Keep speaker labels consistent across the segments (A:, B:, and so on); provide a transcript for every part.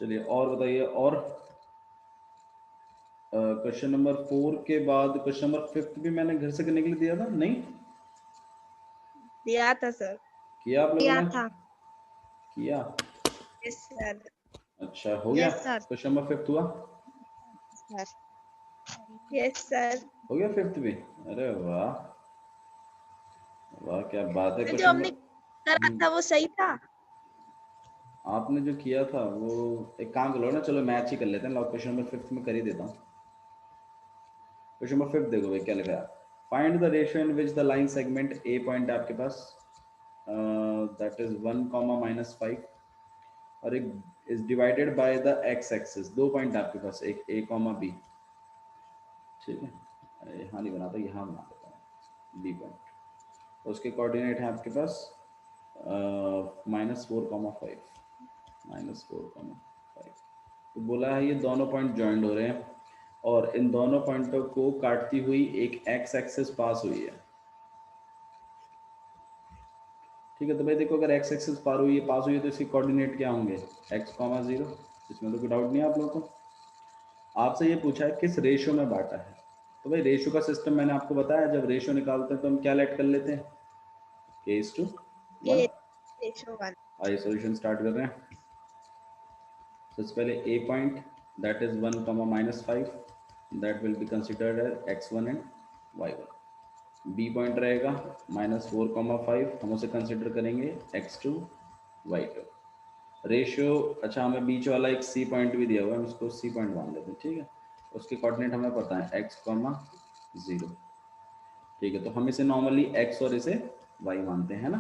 A: चलिए और बताइए। और क्वेश्चन नंबर 4 के बाद क्वेश्चन नंबर 5 भी मैंने घर से करने के लिए दिया था, नहीं
B: दिया था सर।
A: किया आप लोगों
B: दिया
A: ने?
B: था।
A: किया?
B: Yes sir.
A: अच्छा, हो गया?
B: Yes sir.
A: क्वेश्चन नंबर 5 हुआ?
B: Sir yes sir.
A: हो गया 5 भी? अरे वाह वाह, क्या बात है।
B: जो
A: क्वेश्चन
B: हमने करा
A: नंबर
B: था वो सही था।
A: आपने जो किया था वो, एक काम करो ना, चलो मैच ही कर लेते हैं। लो क्वेश्चन नंबर 5 में कर ही देता हूँ। क्वेश्चन नंबर 5 देखो भाई क्या लिखा है। Find the ratio in which the line segment A point आपके पास दैट इज 1 कॉमा -5 और एक is divided by the x axis. 2 point आपके पास, एक ए कॉमा बी, ठीक है। यहाँ नहीं बनाता, यहाँ बना देता हूँ बी पॉइंट। उसके कोऑर्डिनेट है आपके पास -4,5 -4,5। तो बोला है ये दोनों पॉइंट ज्वाइंट हो रहे हैं और इन दोनों पॉइंटों को काटती हुई एक एक्स एक्सिस पास हुई है, ठीक है। तो भाई देखो, अगर एक्स एक्सिस पास हुई है तो इसके कोऑर्डिनेट क्या होंगे? x,0। इसमें तो कोई डाउट नहीं है आप लोगों को। आपसे ये पूछा है किस रेशियो में बांटा है। तो भाई रेशियो का सिस्टम मैंने आपको बताया, जब रेशियो निकालते हैं तो हम क्या लेट कर लेते हैं? k/1।
B: रेशो 1।
A: आइए सॉल्यूशन स्टार्ट कर रहे हैं। सबसे पहले A point that is 1 -5 that will be considered as x1 and y1। B point रहेगा -4,5, हम उसे कंसिडर करेंगे x2 y2। रेशियो, अच्छा हमें बीच वाला एक सी पॉइंट भी दिया हुआ है, हम इसको सी पॉइंट मान लेते हैं, ठीक है। उसके कोऑर्डिनेट हमें पता है x,0, ठीक है। तो हम इसे नॉर्मली x और इसे y मानते हैं ना,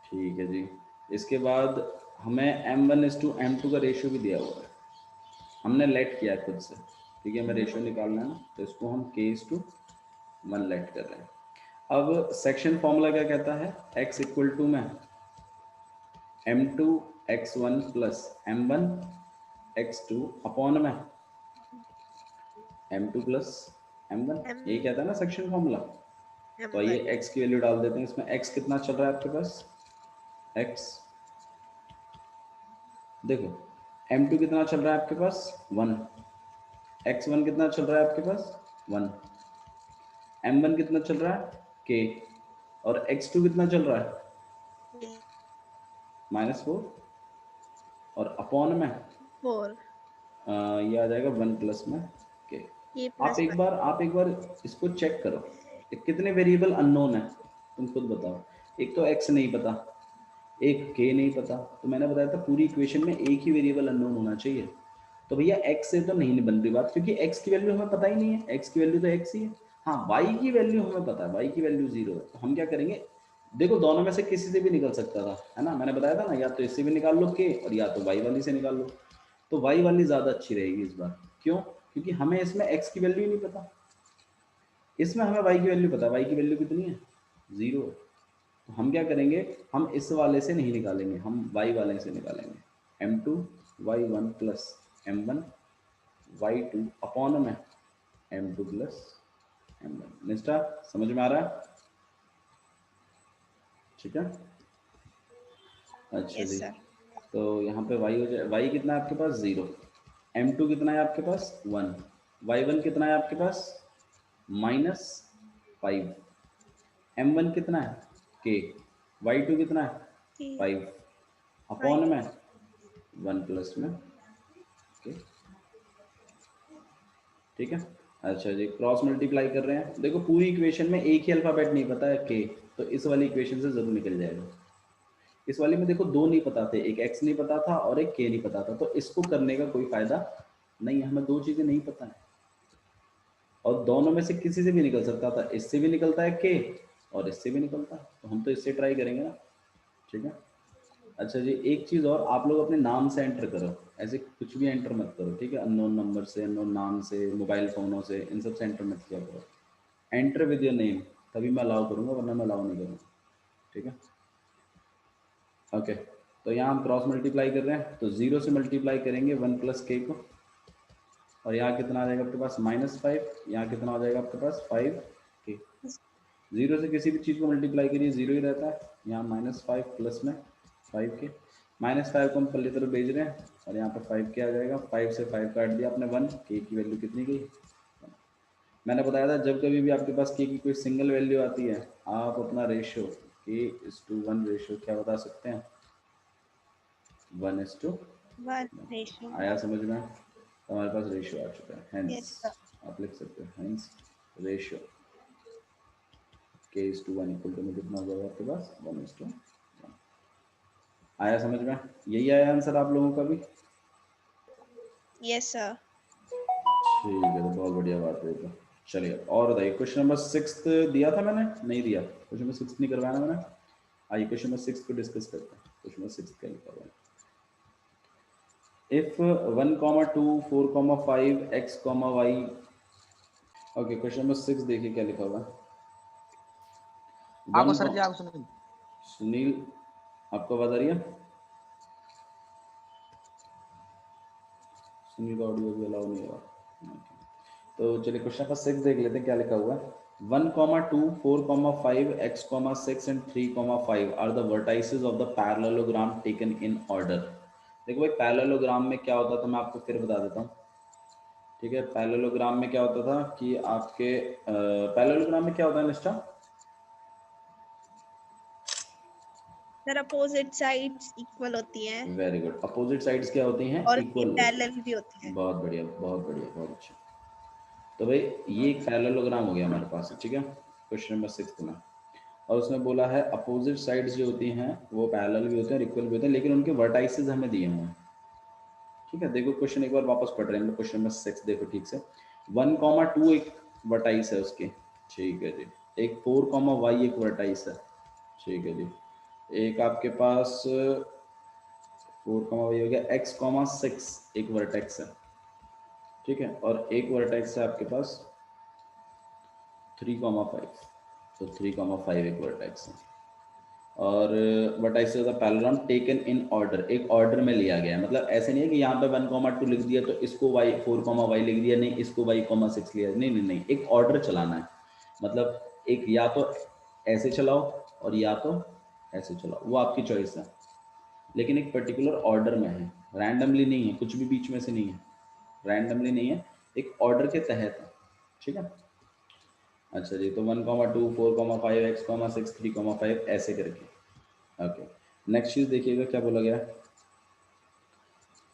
A: ठीक है जी। इसके बाद हमें m1:m2 का रेशियो भी दिया हुआ है, हमने लेट किया है खुद से, ठीक है। हमें रेशियो निकालना है ना, तो इसको हम k/1 लेट कर रहे हैं। अब सेक्शन फॉर्मूला क्या कहता है? x इक्वल टू में m2 x1 plus m1 x2 upon में m2 प्लस m1, यही कहता है ना सेक्शन फॉर्मूला। तो आइए x की वैल्यू डाल देते हैं इसमें। x कितना चल रहा है आपके पास? x देखो, m2 कितना चल रहा है आपके पास? 1। x1 कितना चल रहा है आपके पास? 1। m1 कितना चल रहा है? k। और x2 कितना चल रहा है? -4 और अपॉन में
B: 4
A: ये आ जाएगा 1 प्लस में k।
B: ये
A: आप
B: प्लस
A: एक बार इसको चेक करो, कितने वेरिएबल अननोन है, तुम खुद बताओ। एक तो x नहीं पता, एक k नहीं पता, तो मैंने बताया था पूरी इक्वेशन में एक ही वेरिएबल अननोन होना चाहिए। तो भैया x से तो नहीं बन रही बात, क्योंकि x की वैल्यू हमें पता ही नहीं है, x की वैल्यू तो x ही है। हाँ, y की वैल्यू हमें पता है, y की वैल्यू 0 है। तो हम क्या करेंगे, देखो दोनों में से किसी से भी निकल सकता था, है ना। मैंने बताया था ना, या तो इससे भी निकाल लो k और या तो y वाली से निकाल लो। तो y वाली ज़्यादा अच्छी रहेगी इस बार। क्यों? क्योंकि हमें इसमें x की वैल्यू ही नहीं पता, इसमें हमें y की वैल्यू पता है। y की वैल्यू कितनी है? 0। तो हम क्या करेंगे, हम इस वाले से नहीं निकालेंगे, हम y वाले से निकालेंगे। m2 y1 plus m1 y2 upon में m2 प्लस m1। निष्ठा समझ में आ रहा है? ठीक है, अच्छा
B: यस
A: जी।
B: सर।
A: तो यहाँ पे y हो जाए, y कितना है आपके पास? 0। m2 कितना है आपके पास? 1। y1 कितना है आपके पास? -5। m1 कितना है? k। y2 कितना है? 5 अपॉन में 1 प्लस में k, ठीक है। अच्छा जी, क्रॉस मल्टीप्लाई कर रहे हैं। देखो पूरी इक्वेशन में एक ही अल्फ़ाबेट नहीं पता है k, तो इस वाली इक्वेशन से ज़रूर निकल जाएगा। इस वाली में देखो दो नहीं पता थे, एक x नहीं पता था और एक k नहीं पता था, तो इसको करने का कोई फ़ायदा नहीं है, हमें दो चीज़ें नहीं पता है और दोनों में से किसी से भी निकल सकता था। इससे भी निकलता है k और इससे भी निकलता है, तो हम तो इससे ट्राई करेंगे ना, ठीक है। अच्छा जी, एक चीज़ और, आप लोग अपने नाम से एंटर करो, ऐसे कुछ भी एंटर मत करो, ठीक है। अननोन नंबर से, अननोन नाम से, मोबाइल फ़ोनों से, इन सब से एंटर मत किया करो। एंटर विद योर नेम, तभी मैं अलाउ करूँगा, वरना मैं अलाउ नहीं करूँगा, ठीक है। ओके, तो यहाँ हम क्रॉस मल्टीप्लाई कर रहे हैं, तो 0 से मल्टीप्लाई करेंगे 1 प्लस k को, और यहाँ कितना आ जाएगा आपके पास? -5। यहाँ कितना आ जाएगा आपके पास? 5k। 0 से किसी भी चीज़ को मल्टीप्लाई करिए 0 ही रहता है। यहाँ -5 प्लस में 5k। -5 को हम पल्ली तरफ भेज रहे हैं और यहाँ पे 5 क्या आ जाएगा, 5 से 5 काट दिया आपने 1, के की वैल्यू कितनी गई। मैंने बताया था जब कभी भी आपके पास के की कोई सिंगल वैल्यू आती है आप अपना रेशियो k:1 रेशियो क्या बता सकते हैं, 1:1।
B: 1:1।
A: आया समझ में, तो हमारे पास रेशियो आ चुका है, हेंस
B: Yes, sir.
A: आप लिख सकते हो hence ratio k:1 equal to में कितना हो जाएगा आपके पास 1:1। आया समझ में, यही आया आंसर आप लोगों का भी।
B: Yes, sir.
A: ठीक है, तो बहुत बढ़िया बात है। तो चलिए और बताइए, क्वेश्चन नंबर 6 दिया था मैंने, नहीं दिया, क्वेश्चन नंबर 6 नहीं करवाया मैंने। आइए क्वेश्चन नंबर 6 को डिस्कस करते हैं। क्वेश्चन नंबर 6 क्या लिखा हुआ है, if 1, 2, 4, 5 x, y। Okay, question number 6 देखिए क्या लिखा हुआ है।
C: आपको
A: 1,
C: सर जी, आपको सुनिए।
A: सुनील आपको आवाज आ रही है, सुनील का ऑडियो भी अलाउ नहीं हुआ। तो चलिए क्वेश्चन नंबर 6 देख लेते हैं क्या लिखा हुआ है। 1, 2, 4, 5 x, 6 and 3, 5 are the vertices of the parallelogram taken in order। देखो भाई पैरेललोग्राम में क्या होता था मैं आपको फिर बता देता हूँ। ठीक है, पैरेललोग्राम में क्या होता था कि आपके पैरेललोग्राम में क्या होता है निष्ठा,
B: Sir, opposite sides equal होती हैं
A: वेरी गुड, अपोजिट साइड्स क्या होती हैं,
B: और
A: इक्वल होती
B: parallel
A: हैं।
B: भी होती हैं।
A: बहुत बढ़िया बहुत बढ़िया बहुत अच्छा। तो भाई ये एक पैरेललोग्राम हो गया हमारे पास, ठीक है, क्वेश्चन नंबर 6 में। और उसने बोला है अपोजिट साइड्स जो होती हैं वो पैरेलल भी होते हैं, इक्वल भी होते हैं, लेकिन उनके वर्टाइसेस हमें दिए हुए हैं। ठीक है, देखो क्वेश्चन एक बार वापस पढ़ रहे हैं, क्वेश्चन नंबर 6 देखो ठीक से। 1, 2 एक वर्टाइस है उसके, ठीक है जी। एक 4, y एक वर्टाइस है, ठीक है जी। एक आपके पास 4, y हो गया, x, 6 एक वर्टेक्स है, ठीक है। और एक वर्टेक्स है आपके पास 3, 5, तो 3, 5 एक वर्टेक्स है। और vertices of the parallelogram taken in order, एक ऑर्डर में लिया गया है, मतलब ऐसे नहीं है कि यहाँ पे 1, 2 लिख दिया तो इसको y 4, y लिख दिया, नहीं इसको y, 6 लिया, नहीं नहीं नहीं, एक ऑर्डर चलाना है। मतलब एक या तो ऐसे चलाओ और या तो ऐसे चलाओ, वो आपकी चॉइस है, लेकिन एक पर्टिकुलर ऑर्डर में है, रैंडमली नहीं है, कुछ भी बीच में से नहीं है, रैंडमली नहीं है, एक ऑर्डर के तहत है, ठीक है। अच्छा जी, तो 1, 2, 4, 5 x, 6, 3, 5 ऐसे करके। ओके, नेक्स्ट चीज देखिएगा क्या बोला गया,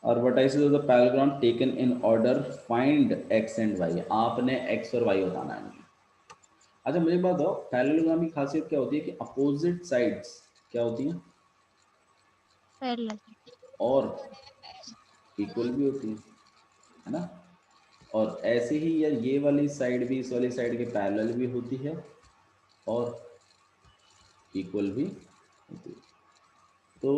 A: और vertices of the parallelogram taken in order, find x and y। आपने x और y बताना है मुझे। अच्छा मुझे बात बताओ, पैरेललोग्राम की खासियत क्या होती है कि अपोजिट साइड्स क्या होती हैं
B: Parallel.
A: और इक्वल भी होती है ना। और ऐसे ही यार ये वाली साइड भी इस वाली साइड के पैरेलल भी होती है और इक्वल भी होती है। तो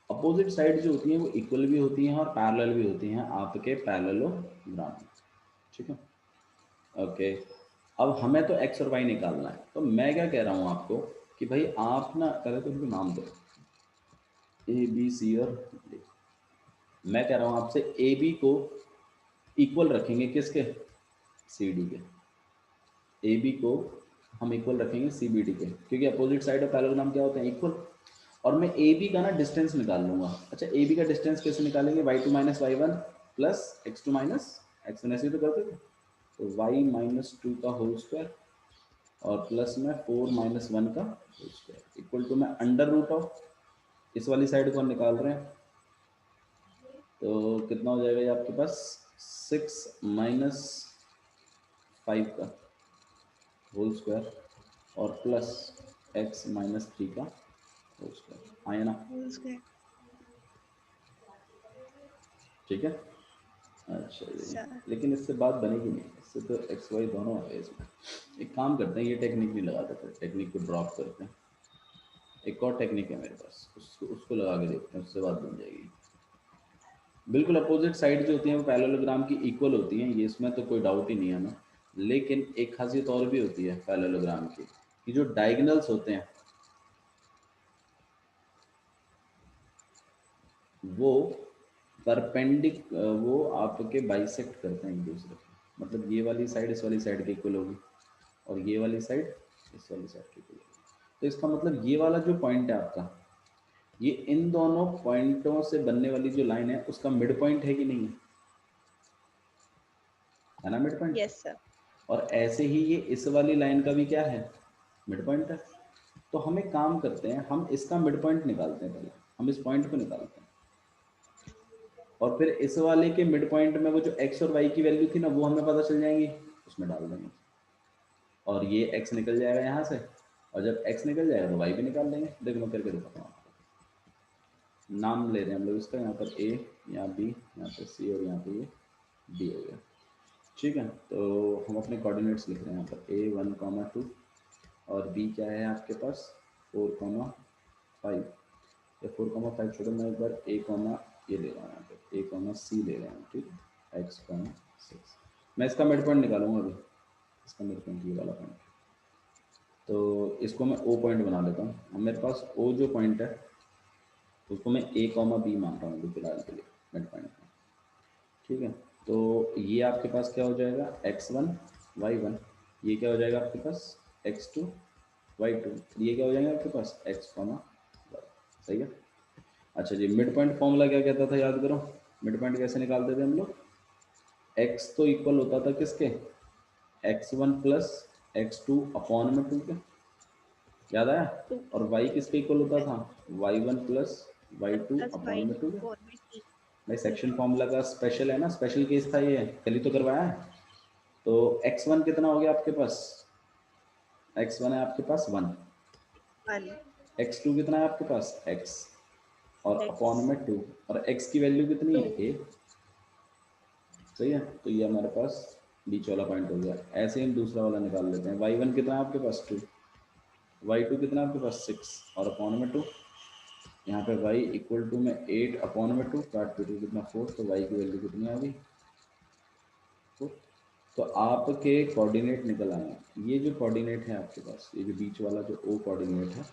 A: अपोजिट साइड जो होती हैं वो इक्वल भी होती हैं और पैरेलल भी होती हैं आपके पैरेललोग्राम में, ठीक है। ओके, अब हमें तो एक्स और वाई निकालना है, तो मैं क्या कह रहा हूँ आपको कि भाई आप ना पहले तो इनको नाम दो ए बी सी और डी। मैं कह रहा हूँ आपसे ए बी को इक्वल रखेंगे किसके, सी डी के। ए बी को हम इक्वल रखेंगे सी बी डी के, क्योंकि अपोजिट साइड और पैरेललोग्राम क्या होते हैं, इक्वल। और मैं ए बी का ना डिस्टेंस निकाल लूंगा। अच्छा ए बी का डिस्टेंस कैसे निकालेंगे, y2 - y1 plus x2 - x1, ऐसे ही तो करते थे। तो y - 2 का होल स्क्वायर और प्लस में 4 - 1 का होल स्क्वायर इक्वल टू में अंडर रूट ऑफ, इस वाली साइड को हम निकाल रहे हैं, तो कितना हो जाएगा ये आपके पास 6 - 5 का होल स्क्वायर और प्लस x - 3 का होल स्क्वायर, आया ना,
B: Whole square.
A: ठीक है। अच्छा जी,
B: Sir.
A: लेकिन इससे बात बनेगी नहीं, इससे तो एक्स वाई दोनों आ गए इसमें। एक काम करते हैं, ये टेक्निक नहीं लगाते थे, टेक्निक को ड्रॉप करते हैं। एक और टेक्निक है मेरे पास, उसको लगा के देखते हैं, उससे बात बन जाएगी। बिल्कुल अपोजिट साइड जो होती हैं वो पैरेललोग्राम की इक्वल होती हैं, ये इसमें तो कोई डाउट ही नहीं है ना। लेकिन एक खासियत और भी होती है पैरेललोग्राम की, कि जो डायगोनल्स होते हैं वो वो आपके बाइसेक्ट करते हैं एक दूसरे को, मतलब ये वाली साइड इस वाली साइड के इक्वल होगी और ये वाली साइड इस वाली साइड के इक्वल होगी। तो इसका मतलब ये वाला जो पॉइंट है आपका, ये इन दोनों पॉइंटों से बनने वाली जो लाइन है उसका मिड पॉइंट है कि नहीं है ना मिड पॉइंट।
B: Yes, sir.
A: और ऐसे ही ये इस वाली लाइन का भी क्या है, मिड पॉइंट है। तो हम एक काम करते हैं, हम इसका मिड पॉइंट निकालते हैं, पहले हम इस पॉइंट को निकालते हैं और फिर इस वाले के मिड पॉइंट में वो जो x और y की वैल्यू थी ना वो हमें पता चल जाएंगी, उसमें डाल देंगे और ये x निकल जाएगा यहाँ से, और जब x निकल जाएगा तो y भी निकाल लेंगे। देखो मैं करके दिखाता हूँ आपको। नाम ले रहे हैं हम लोग इसका, यहाँ पर a, यहाँ b, यहाँ पर c और यहाँ पे ये d हो गया। ठीक है, तो हम अपने कोऑर्डिनेट्स लिख रहे हैं यहाँ पर a 1, 2 और b क्या है आपके पास 4, 5 या 4, 5 छोड़ो, मैं एक बार ये ले रहा हूँ यहाँ पे a, c ले रहा हूँ। ठीक है, x, 6 मैं इसका मिड पॉइंट निकालूंगा अभी, इसका मिड पॉइंट ये वाला पॉइंट। तो इसको मैं o पॉइंट बना लेता हूँ। अब मेरे पास o जो पॉइंट है उसको मैं a, b मान रहा हूँ फिलहाल के लिए मिड पॉइंट। ठीक है, तो ये आपके पास क्या हो जाएगा x1, y1, ये क्या हो जाएगा आपके पास x2, y2, ये क्या हो जाएगा आपके पास x, y। सही है। अच्छा जी, मिड पॉइंट फॉर्मूला क्या कहता था याद करो, मिड पॉइंट कैसे निकालते थे हम लोग, x तो इक्वल होता था किसके, x1 प्लस x2 अपॉन में 2 के, याद आया।
B: Two
A: और y किसके इक्वल होता था, y1 plus y2
B: plus
A: upon
B: y
A: में 2 के।
B: four by t.
A: भाई सेक्शन फॉर्मूला का स्पेशल है ना, स्पेशल केस था ये, कल ही तो करवाया है। तो x1 कितना हो गया आपके पास, x1 है आपके पास 1,
B: One
A: x2 कितना है आपके पास x और अपॉन
B: x
A: में 2, और x की वैल्यू कितनी है
B: two
A: a। सही है, तो ये हमारे पास बीच वाला पॉइंट हो गया। ऐसे ही हम दूसरा वाला निकाल लेते हैं, y1 कितना है आपके पास 2, y2 कितना है आपके पास 6 और अपॉन में 2। यहाँ पे y इक्वल टू में 8 अपॉन में 2, काट पे 2 कितना 4, तो y की वैल्यू कितनी आ गई 4। तो आपके कोऑर्डिनेट निकल आए। ये जो कोऑर्डिनेट है आपके पास, ये जो बीच वाला जो ओ कोऑर्डिनेट है,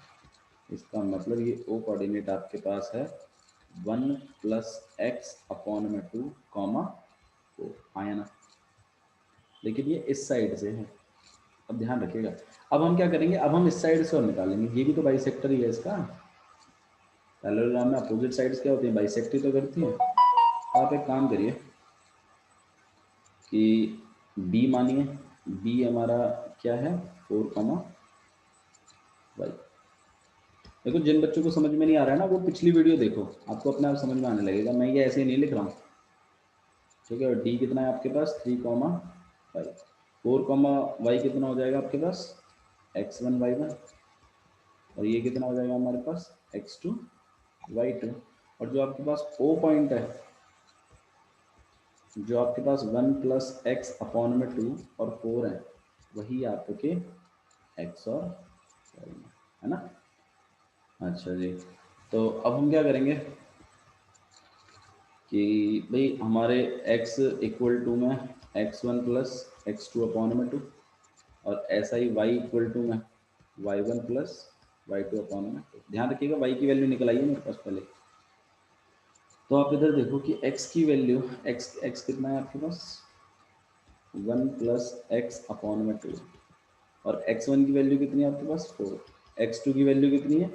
A: इसका मतलब ये ओ कोऑर्डिनेट आपके पास है 1 प्लस एक्स अपॉन में 2 कॉमा 4, आया ना। लेकिन ये इस साइड से है, अब ध्यान रखिएगा। अब हम क्या करेंगे, अब हम इस साइड से और निकालेंगे, ये भी तो बाइसेक्टर ही है इसका। पैरेललोग्राम में अपोजिट साइड्स क्या होती हैं, बाइसेक्ट ही तो करती हैं। तो आप एक काम करिए कि b मानिए, b हमारा क्या है 4, y। देखो जिन बच्चों को समझ में नहीं आ रहा है ना, वो पिछली वीडियो देखो, आपको अपने आप समझ में आने लगेगा। मैं ये ऐसे ही नहीं लिख रहा हूँ। ठीक है, और d कितना है आपके पास 3, 5, 4, y कितना हो जाएगा आपके पास x1, y1, और ये कितना हो जाएगा हमारे पास x2, y2। और जो आपके पास o पॉइंट है, जो आपके पास 1 प्लस एक्स अपॉन में 2 और 4 है, वही आपके x और y है ना। अच्छा जी, तो अब हम क्या करेंगे कि भाई हमारे x इक्वल टू में x1 प्लस x2 अपॉन में 2, और ऐसा ही y इक्वल टू में y1 प्लस y2 अपॉन में 2। ध्यान रखिएगा y की वैल्यू निकल आई है मेरे पास पहले। तो आप इधर देखो कि x की वैल्यू x कितना है आपके पास 1 प्लस एक्स अपॉन में 2, और x1 की वैल्यू कितनी है आपके पास 4, x2 की वैल्यू कितनी है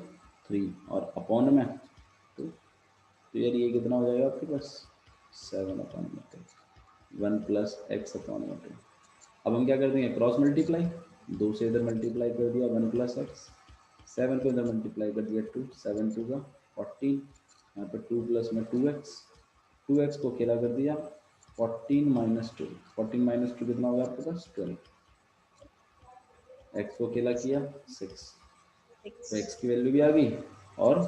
A: 3 और अपॉन में 2। तो यार ये कितना हो जाएगा आपके पास 7 अपॉन में 2, 1 प्लस एक्स अपॉन में 2। अब हम क्या कर देंगे, क्रॉस मल्टीप्लाई, 2 से इधर मल्टीप्लाई कर दिया 1 प्लस एक्स, 7 को इधर मल्टीप्लाई कर दिया 2, 7 2 का 14, यहाँ पे 2 प्लस में 2x, 2x को अकेला कर दिया 14 माइनस 2, 14 माइनस 2 कितना होगा आपके पास 12, x को अकेला किया 6, तो x
B: six
A: की वैल्यू भी आ गई और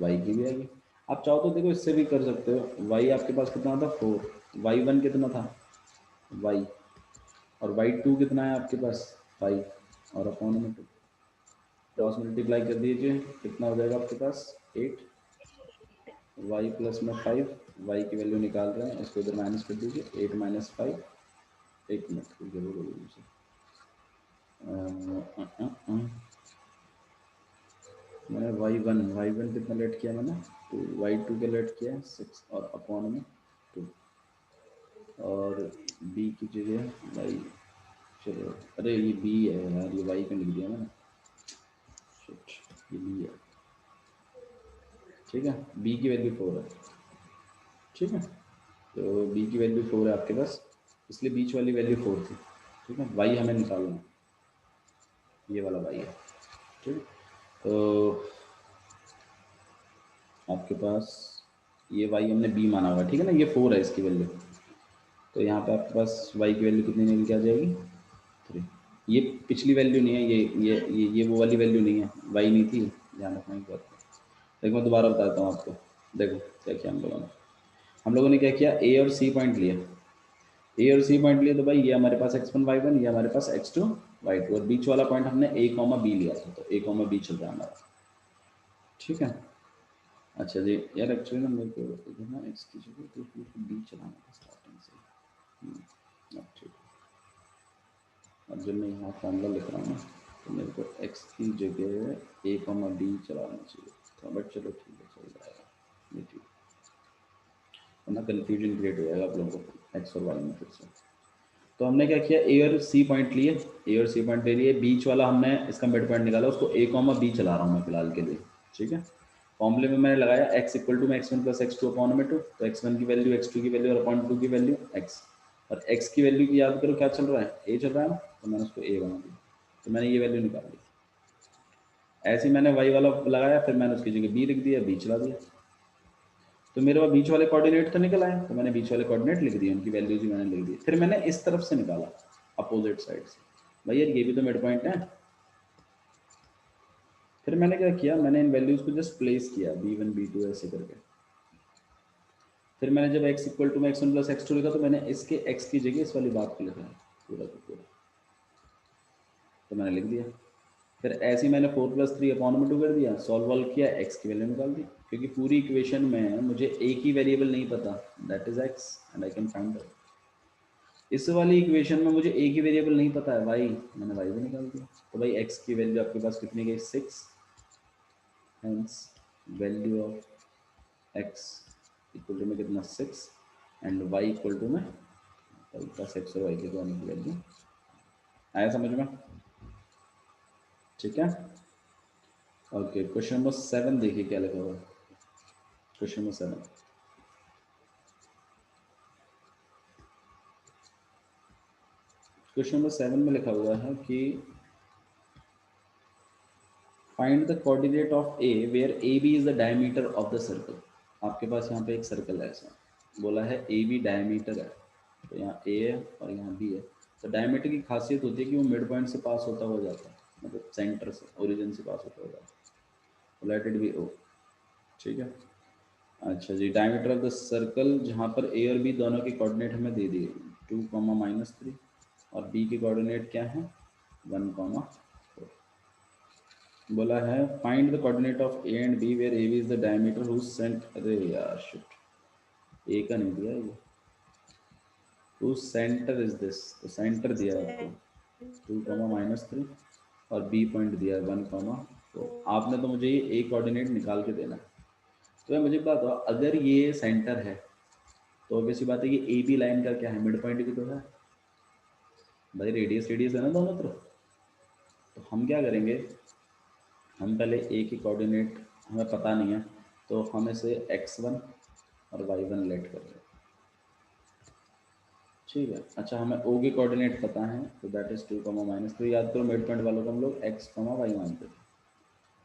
A: y की भी आ गई। आप चाहो तो देखो इससे भी कर सकते हो, y आपके पास कितना था 4, y1 कितना था y, और y2 कितना है आपके पास 5 और अपॉन में 2,
B: two
A: क्रॉस मल्टीप्लाई कर दीजिए, कितना हो जाएगा आपके पास 8, y प्लस में 5, y की वैल्यू निकाल रहे हैं, इसको इधर माइनस कर दीजिए 8 माइनस 5, एक मिनट जरूर बोलिए मुझे। मैंने y1 कितना लेट किया मैंने 2, y2 के लेट किया 6 और अपॉन में 2, और b की जगह y, चलो अरे ये b है यार, ये y का लिख दिया मैंने, शिट ये b है। ठीक है, बी की वैल्यू 4 है, ठीक है, तो बी की वैल्यू 4 है आपके पास, इसलिए बीच वाली वैल्यू 4 थी, ठीक है। वाई हमें निकालना है, ये वाला वाई है, ठीक है। तो आपके पास ये वाई हमने बी माना हुआ है, ठीक है ना, ये 4 है इसकी वैल्यू, तो यहाँ पे आपके पास वाई की वैल्यू कितनी निकल के आ जाएगी 3। ये पिछली वैल्यू नहीं है, ये वो वाली वैल्यू नहीं है, वाई नहीं थी, ध्यान रखना की बात। देखो मैं दोबारा बताता हूँ आपको, देखो क्या किया हम लोगों ने क्या किया, ए और सी पॉइंट लिया, ए और सी पॉइंट लिया, तो भाई ये हमारे पास x1 y1, ये हमारे पास x2 y2, और बीच वाला पॉइंट हमने a कॉमा बी लिया था, तो a कॉमा बी चल रहा है हमारा, ठीक है। अच्छा जी यार, एक्चुअली ना मेरे को इधर ना x की जगह तो बी चलाना था स्टार्टिंग से। अब ठीक है, अब जब मैं यहाँ फॉर्मूला लिख रहा हूँ ना, तो मेरे को x की जगह a कॉमा बी चलाना चाहिए था, बट चलो ठीक है, चल जाएगा ये, ठीक है, वरना कन्फ्यूजन क्रिएट हो जाएगा आप लोगों को x और y में फिर से। तो हमने क्या किया, ए और सी पॉइंट लिए, ए और सी पॉइंट ले लिए, बीच वाला हमने इसका मिड पॉइंट निकाला, उसको ए कॉमा बी चला रहा हूँ मैं फिलहाल के लिए, ठीक है। फॉर्मूले में मैंने लगाया x इक्वल टू में x1 प्लस x2 अपॉन में 2, तो x1 की वैल्यू, x2 की वैल्यू और अपॉन 2 की वैल्यू x, और x की वैल्यू की याद करो क्या चल रहा है, a चल रहा है ना, तो मैंने उसको a बना दिया, तो मैंने ये वैल्यू निकाल दी। ऐसे ही मैंने y वाला लगाया, फिर मैंने उसकी जगह b लिख दिया, b चला दिया, तो मेरे पास बीच वाले कोऑर्डिनेट तो निकल आए, तो मैंने बीच वाले कोऑर्डिनेट लिख दिए, उनकी वैल्यूज भी मैंने लिख दी। फिर मैंने इस तरफ से निकाला, अपोजिट साइड से, भाई यार ये भी तो मिड पॉइंट है। फिर मैंने क्या किया, मैंने इन वैल्यूज को जस्ट प्लेस किया, b1 b2 ऐसे करके। फिर मैंने जब x इक्वल टू में x1 प्लस x2 लिखा, तो मैंने इसके x की जगह इस वाली बात को लिखा है पूरा का पूरा, तो मैंने लिख दिया। फिर ऐसे ही मैंने 4 प्लस 3 अपॉन में 2 कर दिया, सॉल्व किया, x की वैल्यू निकाल दी, क्योंकि पूरी इक्वेशन में मुझे एक ही वेरिएबल नहीं पता, that is x, and I can find that. इस वाली इक्वेशन में मुझे एक ही वेरिएबल नहीं पता है y, मैंने y भी निकाल दिया, तो भाई x की वैल्यू आपके पास कितनी गई 6, hence value of x equal to में कितना 6, एंड y इक्वल टू में प्लस x और y की दोनों की वैल्यू। आया समझ में, ठीक है। ओके, क्वेश्चन नंबर 7 देखिए क्या लिखा हुआ है, क्वेश्चन नंबर 7, क्वेश्चन नंबर 7 में लिखा हुआ है कि find the coordinate of A where A B is the diameter of the circle. आपके पास यहाँ पे एक सर्कल है, ऐसा बोला है ए बी डायमीटर है, तो यहाँ ए है और यहाँ बी है। तो डायमीटर की खासियत होती है कि वो मिड पॉइंट से पास होता हुआ जाता है, मतलब सेंटर से, ओरिजिन से पास होता हुआ जाता है, लेट इट बी ओ, ठीक है। अच्छा जी, डायमीटर ऑफ द सर्कल, जहाँ पर ए और बी दोनों के कोऑर्डिनेट हमें दे दिए 2, -3, और बी के कोऑर्डिनेट क्या है 1, 4। बोला है find the coordinate of A and B where A B is the diameter whose cent, अरे यार शिट, ए का नहीं दिया ये, हुज सेंटर इज दिस, तो सेंटर दिया है आपको 2, -3, और बी पॉइंट दिया है 1, 4। आपने तो मुझे ये ए कोऑर्डिनेट निकाल के देना है। तो मैं मुझे बताओ, अगर ये सेंटर है तो ऑब्वियसली बात है कि ए बी लाइन का क्या है, मिड पॉइंट भी तो है भाई, रेडियस रेडियस है ना दोनों तरफ। तो हम क्या करेंगे, हम पहले ए की कोऑर्डिनेट हमें पता नहीं है, तो हम इसे x1 और y1 लेट कर रहे हैं, ठीक है। अच्छा, हमें o के कोऑर्डिनेट पता है, तो दैट इज 2, -3, याद करो मिड पॉइंट वालों को हम लोग x, y मानते थे,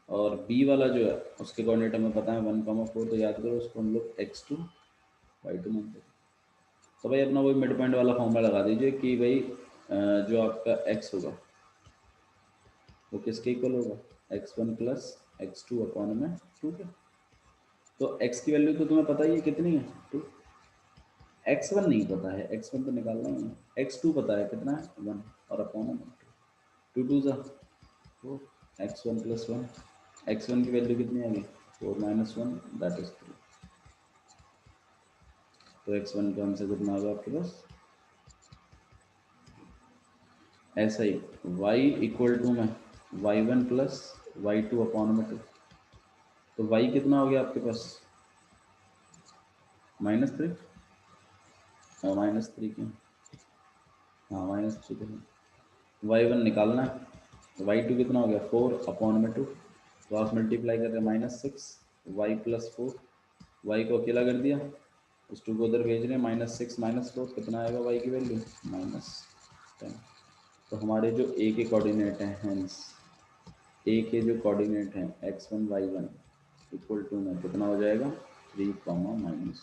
A: और b वाला जो है उसके कोऑर्डिनेट हमें पता है 1, 4, तो याद करो उसको हम लोग x2 y2 मानते थे। तो भाई अपना वही मिड पॉइंट वाला फॉर्मूला लगा दीजिए कि भाई जो आपका x होगा वो किसके इक्वल होगा, x1 प्लस x2 अपॉन में 2 के। तो x की वैल्यू तो तुम्हें पता ही है कितनी है 2, x1 नहीं पता है, x1 तो निकालना ही है, x2 पता है कितना है 1, और अपॉन में 2, 2 जा 4, x1 प्लस 1, x1 की वैल्यू कितनी आ गई 4 - 1 दैट इज 3, तो x1 का आंसर कितना होगा आपके पास। ऐसा ही y इक्वल टू में y1 प्लस y2 अपॉन में 2, तो y कितना हो गया आपके पास -3, -3 क्यों, हाँ -3 तो y1 निकालना है, तो y2 कितना हो गया 4 अपॉन में 2, क्रॉस मल्टीप्लाई कर रहे हैं -6, वाई प्लस 4, वाई को अकेला कर दिया, उस 2 को उधर भेज रहे हैं, -6 -4 कितना आएगा वाई की वैल्यू -10। तो हमारे जो ए के कोऑर्डिनेट हैं, हेंस ए के जो कोऑर्डिनेट हैं x1 y1 इक्वल टू में कितना हो जाएगा 3, माइनस।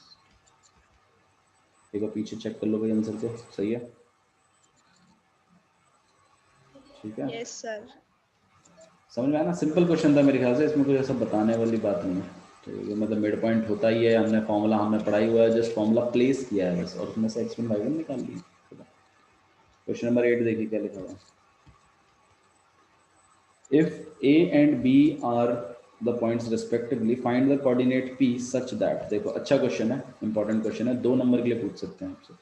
A: एक बार पीछे चेक कर लो भाई आंसर को, सही है? ठीक है,
B: Yes, sir.
A: समझ में आया ना? सिंपल क्वेश्चन था मेरे ख्याल से, इसमें कोई ऐसा बताने वाली बात नहीं है। ठीक है, मतलब मिड पॉइंट होता ही है, हमने फॉर्मूला हमने पढ़ाई हुआ है, जस्ट फॉर्मूला प्लेस किया है बस, और उसमें से x1 y1 निकाल लिया। क्वेश्चन नंबर 8 देखिए क्या लिखा हुआ है। If A and B are the points respectively, find the coordinate P such that, देखो अच्छा क्वेश्चन है, इंपॉर्टेंट क्वेश्चन है, 2 नंबर के लिए पूछ सकते हैं आपसे।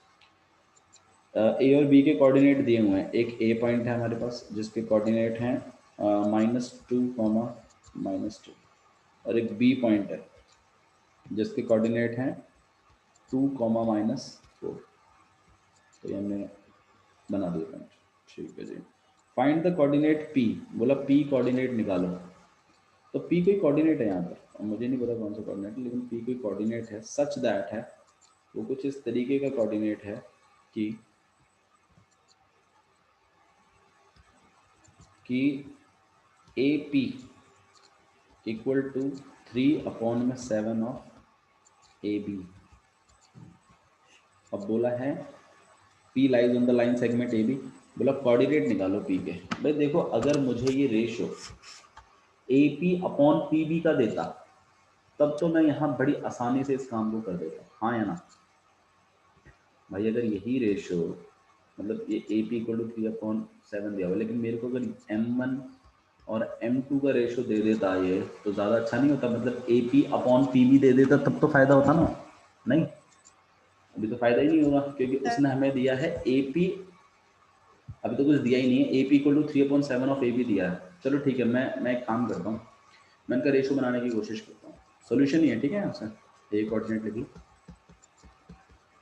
A: ए और बी के कोऑर्डिनेट दिए हुए हैं, एक ए पॉइंट है हमारे पास जिसके कोऑर्डिनेट हैं -2, -2, और एक बी पॉइंट है जिसके कोऑर्डिनेट हैं 2, -4। तो ये हमने बना दिया पॉइंट। ठीक है जी, फाइंड द कोऑर्डिनेट पी, बोला पी कोऑर्डिनेट निकालो। तो पी कोई कोऑर्डिनेट है यहाँ पर, और मुझे नहीं पता कौन सा कोऑर्डिनेट है, लेकिन पी कोई कोऑर्डिनेट है सच दैट है, वो कुछ इस तरीके का कोऑर्डिनेट है कि A P equal to 3/7 of A B. अब बोला है P lies on the line segment A B, बोला कोऑर्डिनेट निकालो P के। भाई देखो, अगर मुझे ये ratio A P upon P B का देता तब तो मैं यहाँ बड़ी आसानी से इस काम को कर देता, हाँ या ना भाई? अगर यही रेशो, मतलब ये ए पी इक्वल टू 3/7 दिया हुआ, लेकिन मेरे को अगर M1 और M2 का रेशो दे देता ये, तो ज़्यादा अच्छा नहीं होता? मतलब A P upon P B दे देता तब तो फ़ायदा होता ना? नहीं, अभी तो फ़ायदा ही नहीं होगा, क्योंकि उसने हमें दिया है ए पी, अभी तो कुछ दिया ही नहीं है, A P equal to 3/7 of A B दिया है। चलो ठीक है, मैं एक काम करता हूँ, मैं इनका रेशो बनाने की कोशिश करता हूँ। सोल्यूशन ही है, ठीक है? आपसे ए कोऑर्डिनेट लिख लो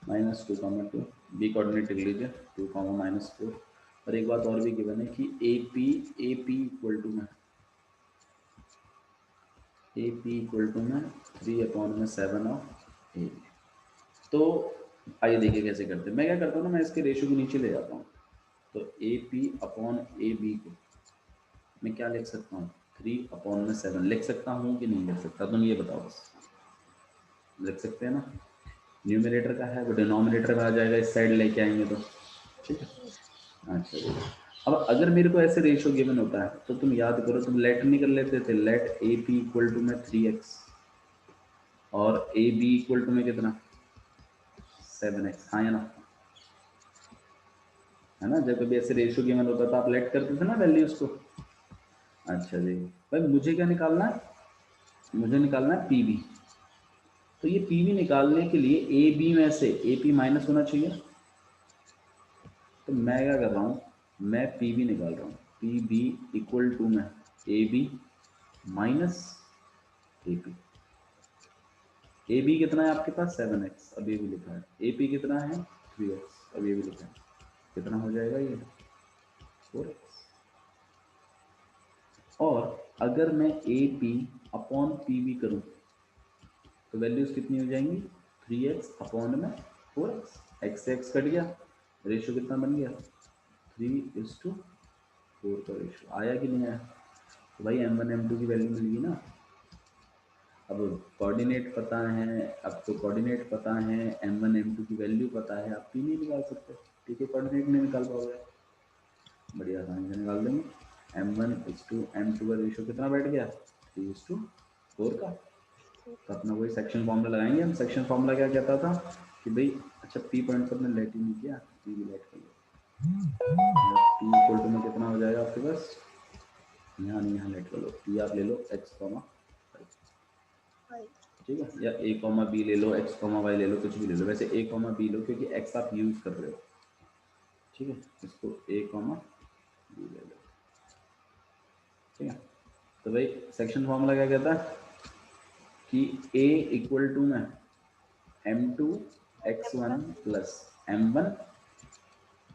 A: -2, बी कोऑर्डिनेट लिख लीजिए 2, -4, और एक बात और भी गिवन है कि ए पी इक्वल टू में 3/7 ऑफ ए। तो आइए देखिए कैसे करते हैं। मैं क्या करता हूँ ना, मैं इसके रेशो को नीचे ले जाता हूँ। तो A P upon A B को मैं क्या लिख सकता हूँ, 3/7 लिख सकता हूँ कि नहीं लिख सकता? तुम ये बताओ बस। लिख सकते हैं ना? न्यूमरेटर का है वो डिनोमिनेटर में आ जाएगा, इस साइड लेके आएंगे तो ठीक है। अच्छा जी, अब अगर मेरे को ऐसे रेशो गिवन होता है तो तुम याद करो, तुम लेट नहीं कर लेते थे? Let A P equal to में 3x और ए बी इक्वल टू में कितना 7x, हाँ या ना? है ना? जब कभी ऐसे रेशो गिवन होता था आप लेट करते थे ना वैल्यूज को। अच्छा जी, भाई मुझे क्या निकालना है? मुझे निकालना है पी बी। तो ये पी बी निकालने के लिए ए बी में से ए पी माइनस होना चाहिए। तो मैं क्या कर रहा हूँ, मैं पी बी निकाल रहा हूँ, पी बी इक्वल टू में A B minus A P. A B कितना है आपके पास 7x, अब ये भी लिखा है। ए पी कितना है 3x, अब ये भी लिखा है। कितना हो जाएगा ये 4x। और अगर मैं A P upon P B करूँ तो वैल्यूज कितनी हो जाएंगी 3x अपॉन में 4x, x से x कट गया, रेशियो कितना बन गया 3:4 का रेशियो। आया कि नहीं आया? तो भाई M1 M2 की वैल्यू मिलेगी ना। अब कोऑर्डिनेट पता है, आपको कोऑर्डिनेट पता है, M1 M2 की वैल्यू पता है, आप पी नहीं निकाल सकते, ठीक है? कोऑर्डिनेट नहीं निकाल पाओगे, बढ़िया आसानी से निकाल देंगे। M1:M2 का रेशियो कितना बैठ गया 3:4 का। तो अपना वही सेक्शन फॉर्मूला लगाएंगे हम। सेक्शन फॉर्मूला क्या कहता था कि भाई, अच्छा पी पॉइंट पर मैंने लेट ही नहीं किया, पी भी लेट कर लो। पी इक्वल टू में कितना हो जाएगा आपके पास, यहाँ नहीं यहाँ लेट कर लो, पी आप ले लो x, ठीक है? या a, b ले लो, x, y ले लो, कुछ भी ले लो। वैसे a, b लो क्योंकि x आप यूज कर रहे हो, ठीक है? इसको a, b ले लो, ठीक है? तो भाई सेक्शन फॉर्मूला क्या कहता है कि a इक्वल टू में m2 x1 plus m1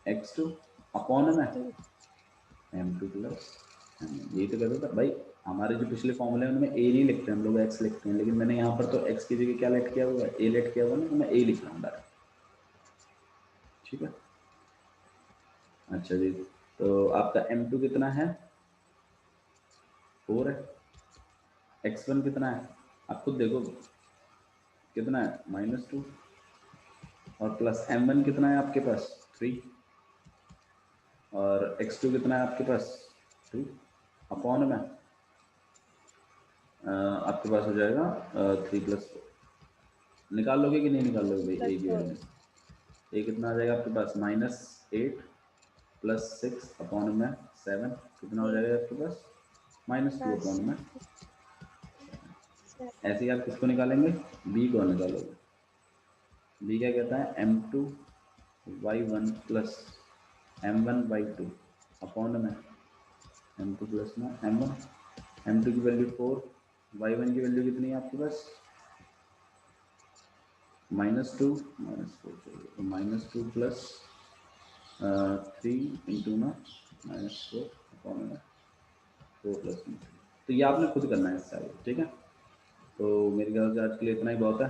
A: x2 upon में m2 प्लस, यही तो कहता था भाई। हमारे जो पिछले फॉर्मूले हैं उनमें ए नहीं लिखते हम लोग, एक्स लिखते हैं, लेकिन मैंने यहाँ पर तो एक्स की जगह क्या लेट किया हुआ है, ए लेट किया हुआ ना, तो मैं ए लिख रहा हूँ डायरेक्ट। ठीक है, अच्छा जी, तो आपका M2 कितना है, 4 है। x1 कितना है, आप खुद देखो कितना है, -2, और प्लस M1 कितना है आपके पास, 3, और x2 कितना है आपके पास, 2 अपॉन में आपके पास हो जाएगा 3 + 4। निकाल लोगे कि नहीं निकाल लोगे भाई, ए की वैल्यू, ए कितना आ जाएगा आपके पास, -8 + 6 अपॉन में 7, कितना हो जाएगा आपके पास, -2 अपॉन में। ऐसे ही आप किसको निकालेंगे, बी को निकालोगे। बी क्या कहता है, M2 y1 + M1 y2 upon में M2 + में M1। M2 की वैल्यू 4, y1 की वैल्यू कितनी है आपके पास, -2 -4 चाहिए, तो -2 + 3 इंटू में -4 अपॉन में 4 + 1। तो ये आपने खुद करना है इससे आगे, ठीक है। तो मेरे ख्याल से आज के लिए इतना ही बहुत है,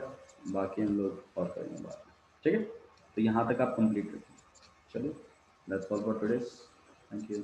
A: बाकी हम लोग और करेंगे बाद में, ठीक है। तो यहाँ तक आप कंप्लीट रखें, चलो, that's all for today, thank you.